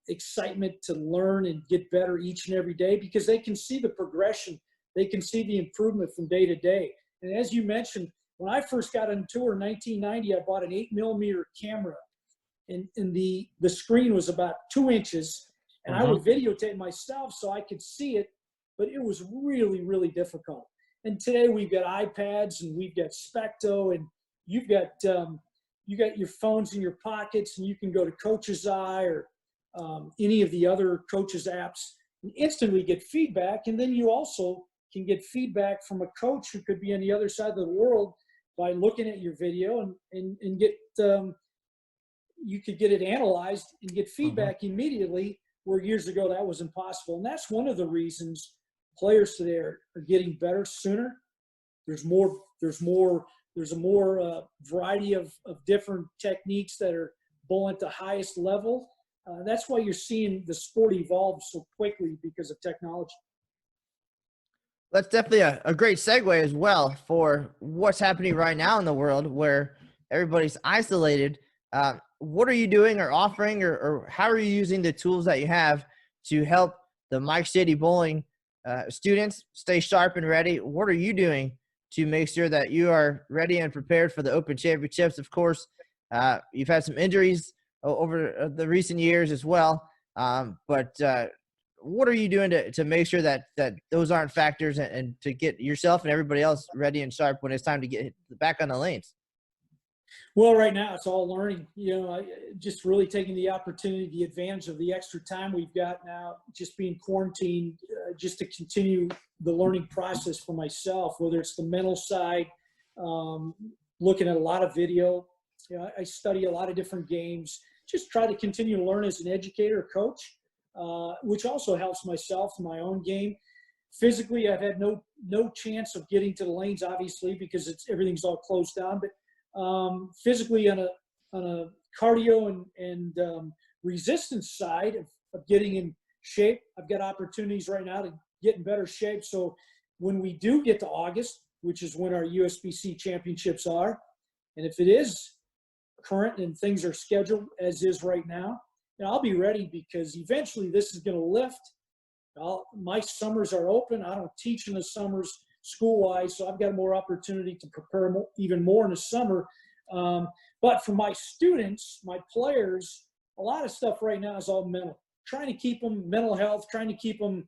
excitement to learn and get better each and every day, because they can see the progression. They can see the improvement from day to day. And as you mentioned, when I first got on tour in 1990, I bought an 8mm camera, and the screen was about 2 inches, and I would videotape myself so I could see it, but it was really, really difficult. And today we've got iPads and we've got Specto, and you've got your phones in your pockets, and you can go to Coach's Eye or any of the other Coach's apps and instantly get feedback. And then you also can get feedback from a coach who could be on the other side of the world by looking at your video and get you could get it analyzed and get feedback immediately, where years ago that was impossible. And that's one of the reasons players today are getting better sooner. There's a more variety of different techniques that are bowling at the highest level. That's why you're seeing the sport evolve so quickly, because of technology. That's definitely a great segue as well for what's happening right now in the world where everybody's isolated. What are you doing or offering, or how are you using the tools that you have to help the Mike Shady Bowling students stay sharp and ready? What are you doing to make sure that you are ready and prepared for the Open Championships? Of course, you've had some injuries over the recent years as well, but what are you doing to make sure that those aren't factors and to get yourself and everybody else ready and sharp when it's time to get back on the lanes? Well, right now it's all learning. Just really taking the opportunity, the advantage of the extra time we've got now, just being quarantined, just to continue the learning process for myself, whether it's the mental side, looking at a lot of video. I study a lot of different games, just try to continue to learn as an educator, coach, which also helps myself in my own game. Physically, I've had no chance of getting to the lanes, obviously, because everything's all closed down. But physically, on a cardio and resistance side of getting in shape, I've got opportunities right now to get in better shape. So when we do get to August, which is when our USBC championships are, and if it is current and things are scheduled as is right now, I'll be ready, because eventually this is going to lift. My summers are open. I don't teach in the summers school-wise, so I've got more opportunity to prepare even more in the summer. But for my students, my players, a lot of stuff right now is all mental. Trying to keep them mental health, trying to keep them,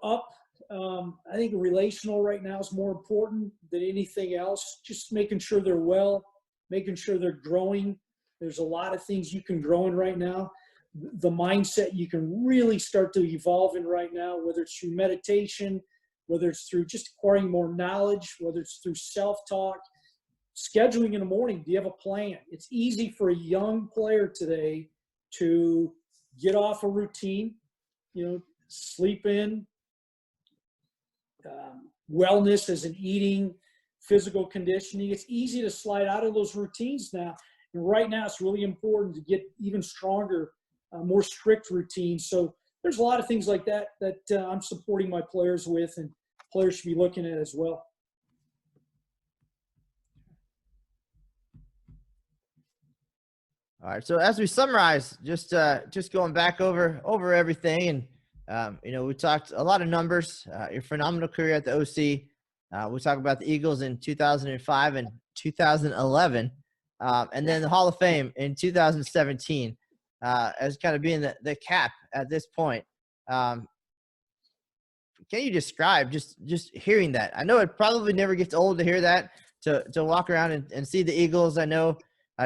up. I think relational right now is more important than anything else. Just making sure they're well, making sure they're growing. There's a lot of things you can grow in right now. The mindset you can really start to evolve in right now, whether it's through meditation, whether it's through just acquiring more knowledge, whether it's through self-talk, scheduling in the morning. Do you have a plan? It's easy for a young player today to get off a routine, sleep in, wellness as in eating, physical conditioning. It's easy to slide out of those routines now. And right now it's really important to get even stronger, more strict routines. So there's a lot of things like that I'm supporting my players with, and players should be looking at as well. All right. So as we summarize, just going back over everything, and we talked a lot of numbers. Your phenomenal career at the OC. We talked about the Eagles in 2005 and 2011, and then the Hall of Fame in 2017, as kind of being the cap at this point. Can you describe just hearing that? I know it probably never gets old to hear that, to walk around and see the Eagles. I know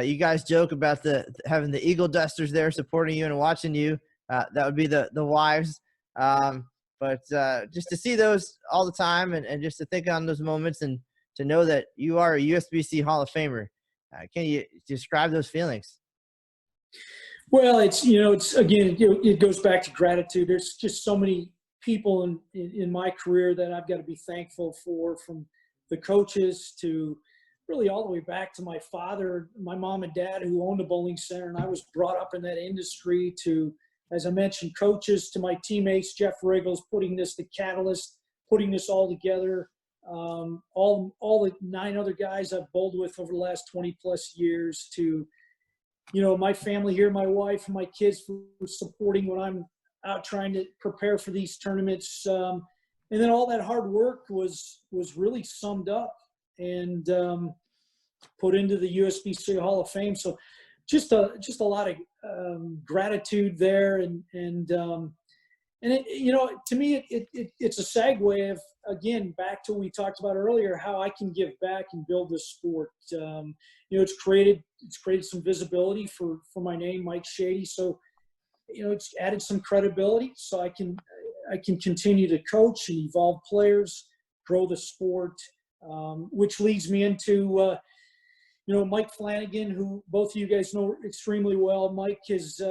you guys joke about having the Eagle dusters there supporting you and watching you. That would be the wives. But just to see those all the time, and just to think on those moments, and to know that you are a USBC Hall of Famer. Can you describe those feelings? Well, it goes back to gratitude. There's just so many people in my career that I've got to be thankful for, from the coaches to really all the way back to my father, my mom and dad who owned a bowling center, and I was brought up in that industry, to, as I mentioned, coaches, to my teammates, Jeff Riggles, putting this, the catalyst, putting this all together. All the 9 other guys I've bowled with over the last 20 plus years, to, my family here, my wife and my kids for supporting when I'm out trying to prepare for these tournaments. And then all that hard work was really summed up and put into the USBC Hall of Fame. So just a lot of gratitude there. And it, to me, it's a segue of, again, back to what we talked about earlier, how I can give back and build this sport. It's created some visibility for my name, Mike Shady. So, it's added some credibility, so I can continue to coach and evolve players, grow the sport, which leads me into, Mike Flanagan, who both of you guys know extremely well. Mike is,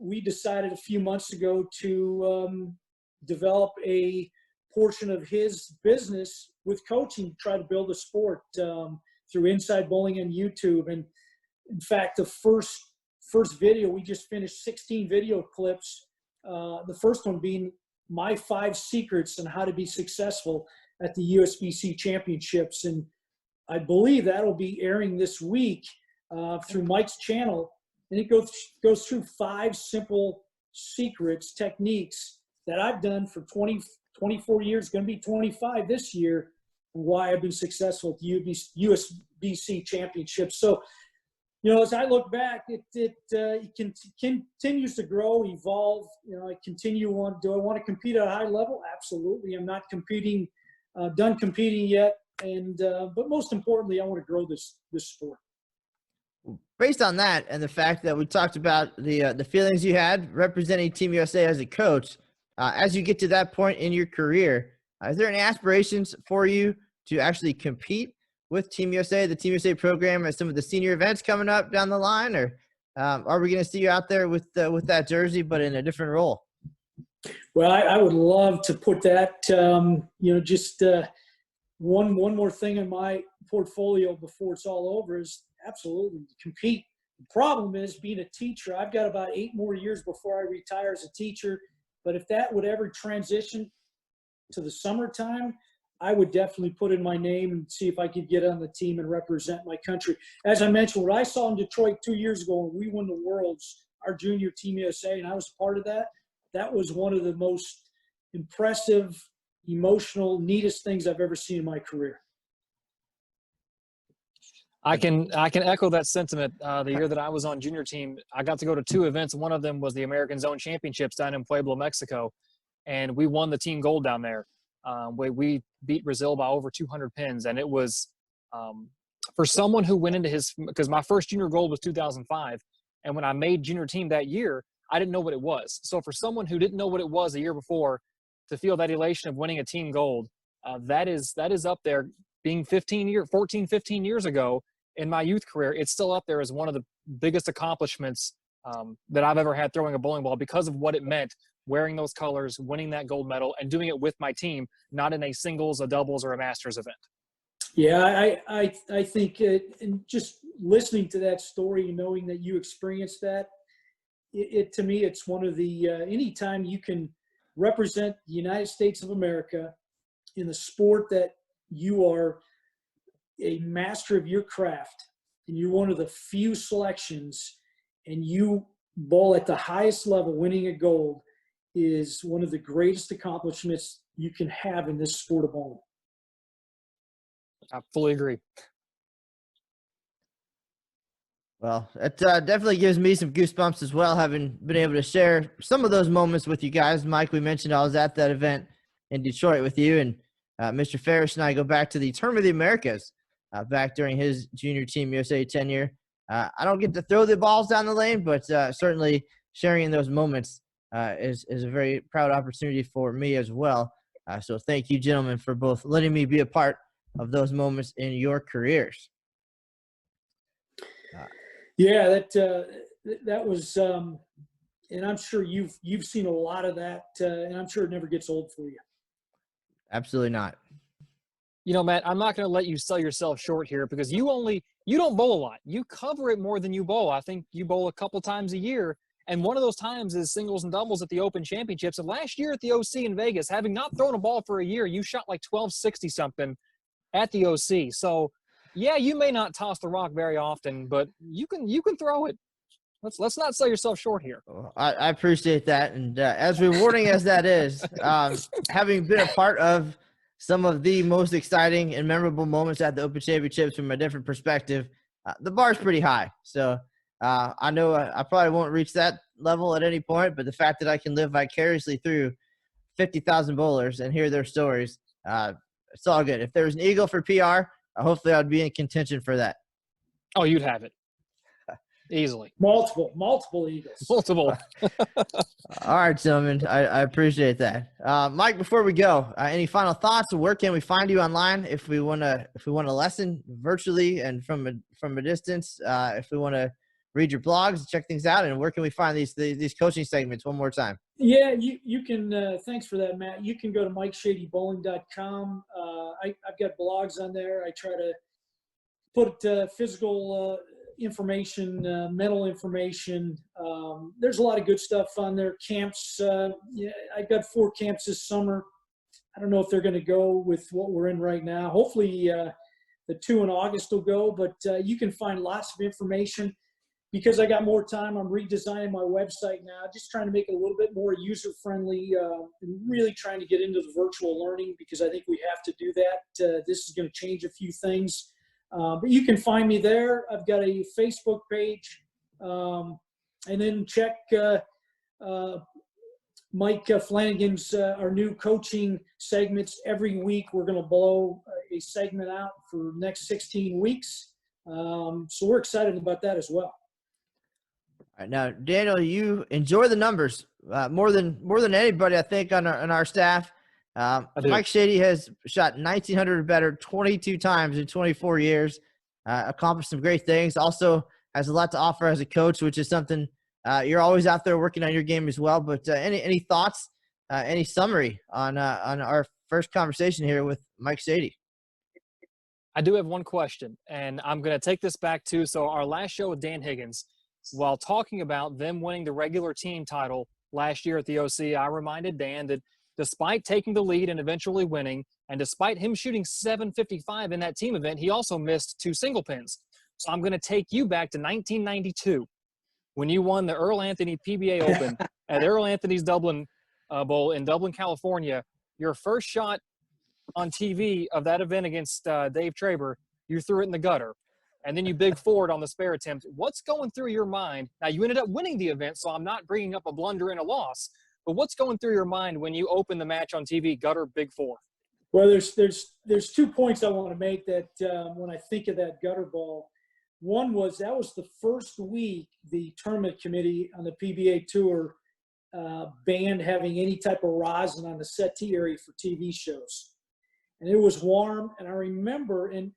we decided a few months ago to develop a portion of his business with coaching, to try to build a sport through Inside Bowling on YouTube. And in fact, the first video, we just finished 16 video clips. The first one being my 5 secrets on how to be successful at the USBC championships. And I believe that'll be airing this week through Mike's channel. And it goes through 5 simple secrets, techniques that I've done for 24 years, going to be 25 this year, and why I've been successful at the USBC championships. So, as I look back, it continues to grow, evolve. I continue on. Do I want to compete at a high level? Absolutely. I'm not done competing yet. And but most importantly, I want to grow this sport. Based on that, and the fact that we talked about the feelings you had representing Team USA as a coach, as you get to that point in your career, is there any aspirations for you to actually compete with Team USA, the Team USA program, at some of the senior events coming up down the line, or are we going to see you out there with that jersey, but in a different role? Well, I would love to put that. Just one more thing in my portfolio before it's all over is absolutely compete. The problem is, being a teacher, I've got about 8 more years before I retire as a teacher. But if that would ever transition, to the summertime, I would definitely put in my name and see if I could get on the team and represent my country. As I mentioned, what I saw in Detroit 2 years ago when we won the Worlds, our junior Team USA, and I was part of that, that was one of the most impressive, emotional, neatest things I've ever seen in my career. I can echo that sentiment. The year that I was on junior team, I got to go to 2 events. One of them was the American Zone Championships down in Puebla, Mexico, and we won the team gold down there. We beat Brazil by over 200 pins, and it was for someone who went into because my first junior gold was 2005, and when I made junior team that year, I didn't know what it was. So for someone who didn't know what it was a year before, to feel that elation of winning a team gold, that is up there. Being 15 years ago in my youth career, it's still up there as one of the biggest accomplishments that I've ever had throwing a bowling ball because of what it meant, wearing those colors, winning that gold medal, and doing it with my team, not in a singles, a doubles, or a masters event. Yeah, I think and just listening to that story, knowing that you experienced that, it to me, it's one of the anytime you can represent the United States of America in the sport that you are a master of your craft and you're one of the few selections and you bowl at the highest level, winning a gold is one of the greatest accomplishments you can have in this sport of bowling. I fully agree. Well, it definitely gives me some goosebumps as well, having been able to share some of those moments with you guys. Mike, we mentioned I was at that event in Detroit with you, and Mr. Farish and I go back to the Tournament of the Americas back during his junior Team USA tenure. I don't get to throw the balls down the lane, but certainly sharing in those moments is a very proud opportunity for me as well. So thank you, gentlemen, for both letting me be a part of those moments in your careers. Yeah, that was, and I'm sure you've seen a lot of that, and I'm sure it never gets old for you. Absolutely not. You know, Matt, I'm not going to let you sell yourself short here because you don't bowl a lot. You cover it more than you bowl. I think you bowl a couple times a year, and one of those times is singles and doubles at the Open Championships. And last year at the OC in Vegas, having not thrown a ball for a year, you shot like 1260 something at the OC. So, yeah, you may not toss the rock very often, but you can throw it. Let's not sell yourself short here. I appreciate that, and as rewarding as that is, having been a part of some of the most exciting and memorable moments at the Open Championships from a different perspective, the bar's pretty high. So I know I probably won't reach that level at any point, but the fact that I can live vicariously through 50,000 bowlers and hear their stories, it's all good. If there was an eagle for PR, hopefully I'd be in contention for that. Oh, you'd have it. Easily. Multiple eagles. Multiple. All right, gentlemen. I appreciate that. Mike, before we go, any final thoughts? Where can we find you online if we want to lesson virtually and from a distance? If we want to read your blogs, check things out, and where can we find these coaching segments one more time? Yeah, you can. Thanks for that, Matt. You can go to MikeShadyBowling.com. I've got blogs on there. I try to put physical information, mental information. There's a lot of good stuff on there. Camps. I got 4 camps this summer. I don't know if they're going to go with what we're in right now. Hopefully the 2 in August will go, but you can find lots of information. Because I got more time, I'm redesigning my website now, just trying to make it a little bit more user-friendly and really trying to get into the virtual learning because I think we have to do that. This is going to change a few things. But you can find me there. I've got a Facebook page. And then check Mike Flanagan's our new coaching segments. Every week we're going to blow a segment out for the next 16 weeks. So we're excited about that as well. All right, now, Daniel, you enjoy the numbers more than anybody, I think, on our staff. Mike Shady has shot 1,900 or better 22 times in 24 years, accomplished some great things. Also has a lot to offer as a coach, which is something you're always out there working on your game as well. But any thoughts, any summary on our first conversation here with Mike Shady? I do have one question, and I'm going to take this back to our last show with Dan Higgins. While talking about them winning the regular team title last year at the OC, I reminded Dan that despite taking the lead and eventually winning, and despite him shooting .755 in that team event, he also missed 2 single pins. So I'm going to take you back to 1992 when you won the Earl Anthony PBA Open at Earl Anthony's Dublin Bowl in Dublin, California. Your first shot on TV of that event against Dave Traber, you threw it in the gutter. And then you big forward on the spare attempt. What's going through your mind? Now, you ended up winning the event, so I'm not bringing up a blunder and a loss. But what's going through your mind when you open the match on TV, gutter, big four? Well, there's 2 points I want to make that when I think of that gutter ball. One was that was the first week the tournament committee on the PBA Tour banned having any type of rosin on the settee area for TV shows. And it was warm, and I remember, and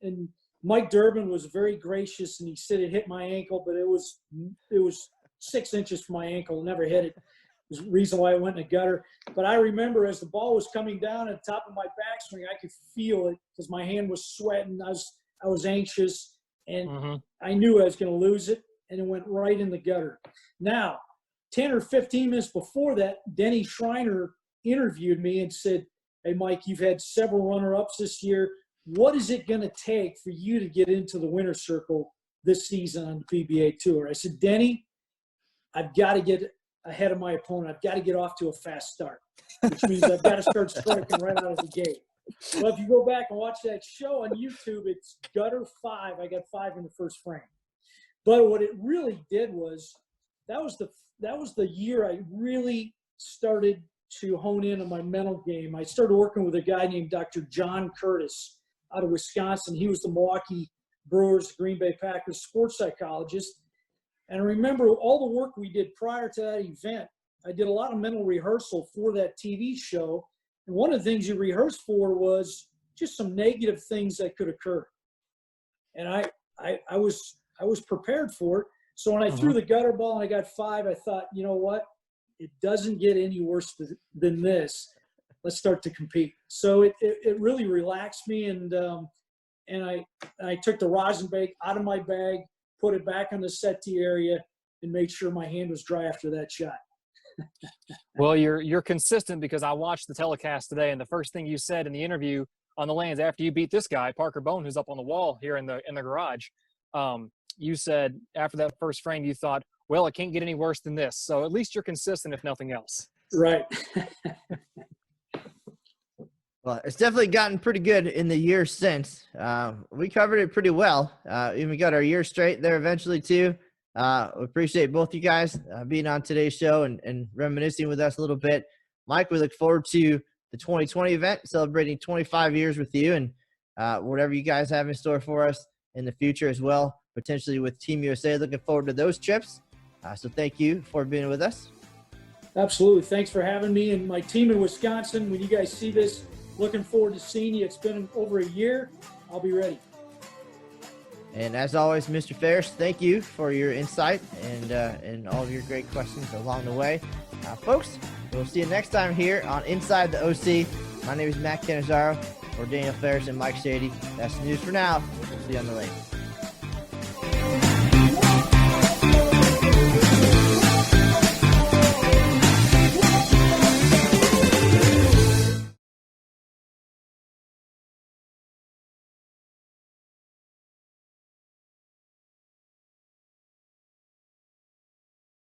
Mike Durbin was very gracious, and he said it hit my ankle, but it was 6 inches from my ankle, never hit it. It was the reason why I went in the gutter. But I remember as the ball was coming down at the top of my backswing, I could feel it because my hand was sweating. I was anxious, and I knew I was going to lose it, and it went right in the gutter. Now, 10 or 15 minutes before that, Denny Schreiner interviewed me and said, "Hey, Mike, you've had several runner-ups this year. What is it going to take for you to get into the winner's circle this season on the PBA Tour?" I said, "Denny, I've got to get ahead of my opponent. I've got to get off to a fast start, which means I've got to start striking right out of the gate." Well, if you go back and watch that show on YouTube, it's gutter 5. I got 5 in the first frame. But what it really did was that was the year I really started to hone in on my mental game. I started working with a guy named Dr. John Curtis out of Wisconsin. He was the Milwaukee Brewers, Green Bay Packers sports psychologist. And I remember all the work we did prior to that event. I did a lot of mental rehearsal for that TV show. And one of the things you rehearsed for was just some negative things that could occur. And I was prepared for it. So when I threw the gutter ball and I got 5, I thought, you know what? It doesn't get any worse than this. Let's start to compete. So it really relaxed me, and I took the rosin bag out of my bag, put it back on the settee area, and made sure my hand was dry after that shot. Well, you're consistent, because I watched the telecast today, and the first thing you said in the interview on the lands after you beat this guy, Parker Bone, who's up on the wall here in the garage, you said after that first frame you thought, well, it can't get any worse than this. So at least you're consistent, if nothing else. Right. Well, it's definitely gotten pretty good in the years since. We covered it pretty well. Even got our year straight there eventually too. We appreciate both you guys being on today's show and reminiscing with us a little bit. Mike, we look forward to the 2020 event, celebrating 25 years with you, and whatever you guys have in store for us in the future as well, potentially with Team USA. Looking forward to those trips. So thank you for being with us. Absolutely. Thanks for having me and my team in Wisconsin. When you guys see this, looking forward to seeing you. It's been over a year. I'll be ready. And as always, Mr. Farish, thank you for your insight and all of your great questions along the way. Folks, we'll see you next time here on Inside the OC. My name is Matt Cannizzaro, for Daniel Farish and Mike Shady. That's the news for now. We'll see you on the lane.